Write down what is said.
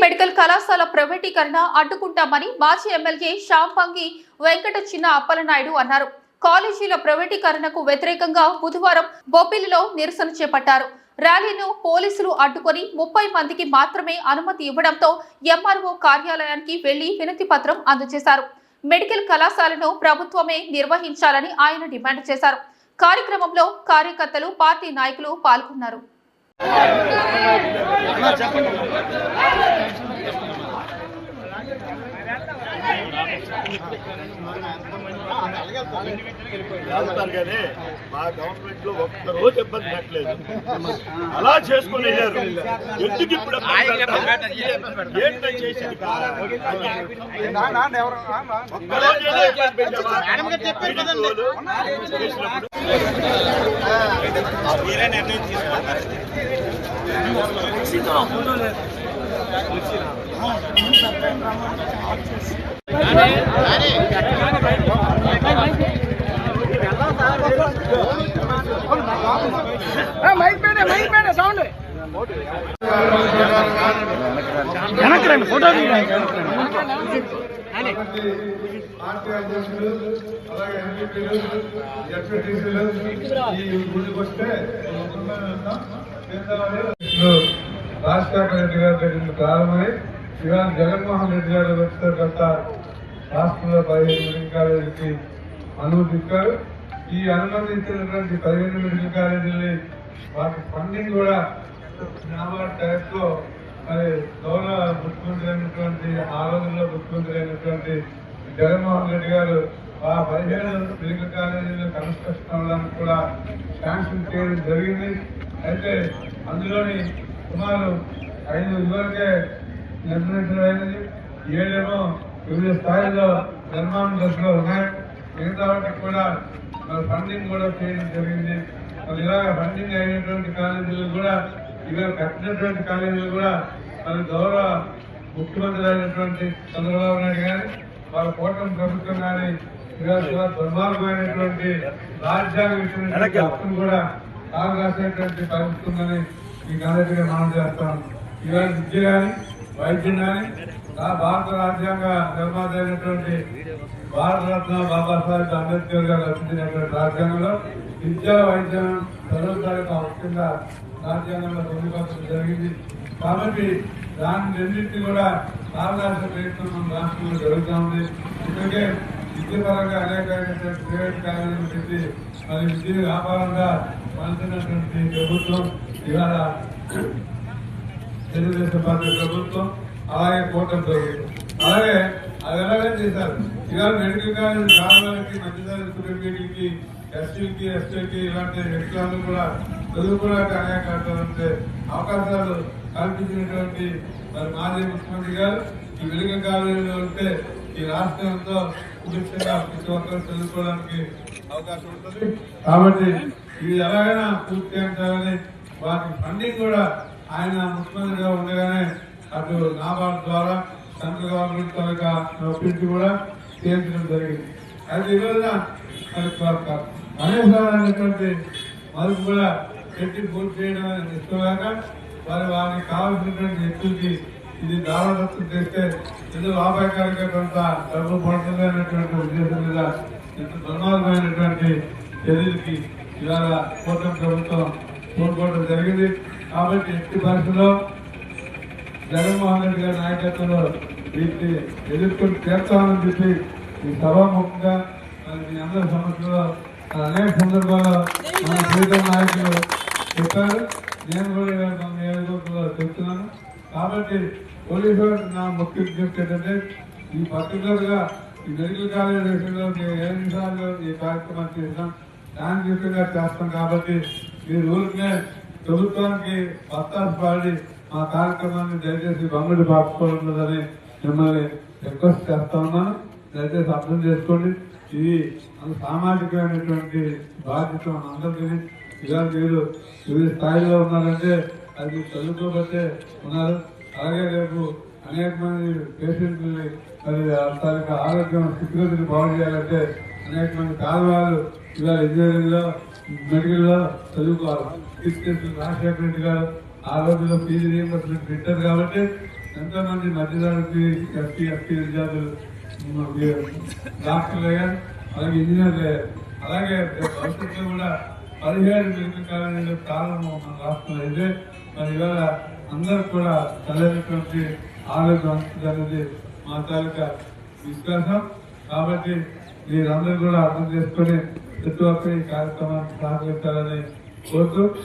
Medical కళాశాల ప్రైవేటీకరణ అడ్డుకుంటామని మాజీ ఎమ్మెల్యే శాంపంగి వెంకట చిన్న అప్పలనాయుడు అన్నారు. కాలేజీల ప్రైవేటీకరణకు వ్యతిరేకంగా బుధవారం బొబ్బిలిలో నిరసన చేపట్టారు. ర్యాలీను పోలీసులు అడ్డుకొని 30 మందికి మాత్రమే అనుమతి ఇవ్వడంతో ఎంఆర్ఓ కార్యాలయానికి వెళ్లి వినతి పత్రం అందజేశారు. మెడికల్ కళాశాలను ప్రభుత్వమే నిర్వహించాలని ఆయన డిమాండ్ చేశారు. కార్యక్రమంలో కార్యకర్తలు, పార్టీ నాయకులు పాల్గొన్నారు. మా గవర్నమెంట్ లో ఒక్క రోజు ఇబ్బంది పెట్టలేదు, అలా చేసుకుని వెళ్ళారు. ఎందుకు ఇప్పుడు చేసింది మీరే నిర్ణయం తీసుకుంటారు. సౌండ్ వెనక్కి రండి, ఫోటో పార్టీ అధ్యక్షులు అలాగే ఎంపీలు ఎస్పీటీసీలు ఈ గుడికి వస్తే రాజశేఖర రెడ్డి గారి దగ్గర ప్రారంభమై ఇవాళ జగన్మోహన్ రెడ్డి గారు వచ్చిన గత రాష్ట్రంలో 15 మెడికల్ కాలేజీకి అనుమతి ఇచ్చారు. ఈ అనుమతి ఇచ్చినటువంటి 15 మెడికల్ కాలేజీలని వాటి ఫండింగ్ కూడా నాబార్డ్ టైప్ లో మరి గౌరవ ముఖ్యమంత్రి అయినటువంటి ఆ రోజుల్లో ముఖ్యమంత్రి అయినటువంటి జగన్మోహన్ రెడ్డి గారు ఆ 15 మెడికల్ కాలేజీలు కన్స్ట్రక్షన్ అవ్వడానికి కూడా శాంక్షన్ చేయడం జరిగింది. అయితే అందులోని సుమారు 5 ఇదివరకే నిర్ణయించడమైనది, 7 వివిధ స్థాయిలో నిర్మాణ దశలో ఉన్నాయి. మిగతా వాటికి కూడా ఫండింగ్ కూడా చేయడం జరిగింది. మరి ఇలాగ ఫండింగ్ అయినటువంటి కాలేజీలు కూడా ఇవాళ కట్టినటువంటి కాలేజీలు కూడా మరి గౌరవ ముఖ్యమంత్రి అయినటువంటి చంద్రబాబు నాయుడు గారి వాళ్ళ కూటమి ప్రభుత్వం కానీ ఇవాళ దుర్మార్గమైనటువంటి రాజ్యాంగ విషయం కూడా కాలరాసేటువంటి పరిస్థితుందని మీకు అందరికీ మనం చేస్తాం. ఇవాళ విద్య కానీ వైద్యం కానీ భారత రాజ్యాంగ నిర్మాత అయినటువంటి భారతరత్న బాబాసాహెబ్ అంబేద్కర్ గారు రచించినటువంటి రాజ్యాంగంలో విద్యా వైద్యం చదువుతానికి ముఖ్యంగా రాజ్యాంగంలో పొందుపరచడం జరిగింది. కాబట్టి దాని రెండింటినీ కూడా కాలరాశ ప్రయత్నం మన రాష్ట్రంలో జరుగుతూ ఉంది. ఇప్పటికే విద్య పరంగా అనేకమైనటువంటి ప్రైవేట్ కాలేజీలు పెట్టి మరి విద్యను వ్యాపారంగా మలుతున్నటువంటి ప్రభుత్వం ఇవాళ తెలుగుదేశం పార్టీ ప్రభుత్వం, అలాగే కూటమి ప్రభుత్వం. అలాగే అది ఎలాగే చేశారు. ఇవాళ మెడికల్ కాలేజ్ గ్రామాలకి, మధ్యతరగతి కుటుంబీకులకి, ఎస్సీలకి, ఎస్టీలకి ఇలాంటి వ్యక్తులందరూ కూడా చదువుకోవడానికి అనేక అవకాశాలు కల్పించినటువంటి మరి మాజీ ముఖ్యమంత్రి గారు ఈ మెడికల్ కాలేజీలో ఉంటే ఈ రాష్ట్రంతో సుభిక్షంగా ప్రతి ఒక్కరు చదువుకోవడానికి అవకాశం ఉంటుంది. కాబట్టి ఇది ఎలాగైనా పూర్తి చేయాలని వాటి ఫండింగ్ కూడా ఆయన ముఖ్యమంత్రిగా ఉండగానే అటు నాబార్డ్ ద్వారా సెంట్రల్ గవర్నమెంట్ తాలూకా ఒప్పించి కూడా చేయించడం జరిగింది. అయితే ఈ రోజున అనేకమైనటువంటి మరుపు కూడా పెట్టి పూర్తి చేయడం ఇష్టలేక వారికి కావాల్సినటువంటి వ్యక్తులకి ఇది దారుణత్వం చేస్తే ఏదో లాభకారిగా కొంత డబ్బు పడుతుంది అనేటువంటి ఉద్దేశం మీద ఇంత దుర్మార్గమైనటువంటి చర్యలకి ఇవాళ కూటమి ప్రభుత్వం కోరుకోవడం జరిగింది. కాబట్టి ఎట్టి పరిస్థితుల్లో జగన్మోహన్ రెడ్డి గారి నాయకత్వంలో వీటిని ఎదుర్కొని చేస్తామని చెప్పి ఈ సభాముఖంగా మీ అందరి సమస్యలో అనేక సందర్భాల్లో మన ప్రీతం నాయకులు చెప్పారు. నేను కూడా మన నియోజకవర్గంలో చెప్తున్నాను. కాబట్టి పోలీసు నా ముఖ్య విజ్ఞప్తి ఏంటంటే ఈ పర్టికులర్ గా ఈ మెడికల్ కాలేజ్ విషయంలో మేము 7 నిమిషాల్లో ఈ కార్యక్రమాన్ని చేసినాం, శాంతియుతంగా చేస్తాం. కాబట్టి మీరు ఊరికే ప్రభుత్వానికి పత్తాసు పాడి మా కార్యక్రమాన్ని దయచేసి బొమ్మడి పాపుకోవాలని మిమ్మల్ని రిక్వెస్ట్ చేస్తా ఉన్నాను. దయచేసి అర్థం చేసుకోండి. ఇది సామాజికమైనటువంటి బాధ్యత మనందరికీ. ఇలా మీరు వివిధ స్థాయిలో ఉన్నారంటే అది చదువుకోబట్టే ఉన్నారు. అలాగే రేపు అనేక మంది పేషెంట్లని మరి తాలూకా ఆరోగ్యం స్థితిగతిని బాగు చేయాలంటే అనేక మంది పేదవాళ్ళు ఇవాళ ఇంజనీరింగ్ లో మెడికల్ లో చదువుకోవాలి. రాజశేఖర రెడ్డి గారు ఆ రోజుల్లో ఫీజు రీయింబర్స్మెంట్ పెట్టారు కాబట్టి ఎంతోమంది మధ్యతరగతి ఎస్టీ విద్యార్థులు డాక్టర్లు అయ్యారు, అలాగే ఇంజనీర్లు అయ్యారు. అలాగే భవిష్యత్తులో కూడా 17 మెడికల్ కాలేజీలు ప్రారంభం మన రాష్ట్రంలో అయితే మరి ఇవాళ అందరూ కూడా చదివినటువంటి ఆరోగ్యం అందుతుంది మా తాలూకా విశ్వాసం. కాబట్టి మీరందరూ కూడా అర్థం చేసుకుని ప్రతి ఒక్కరి కార్యక్రమాన్ని సహకరిస్తారని కోరుతూ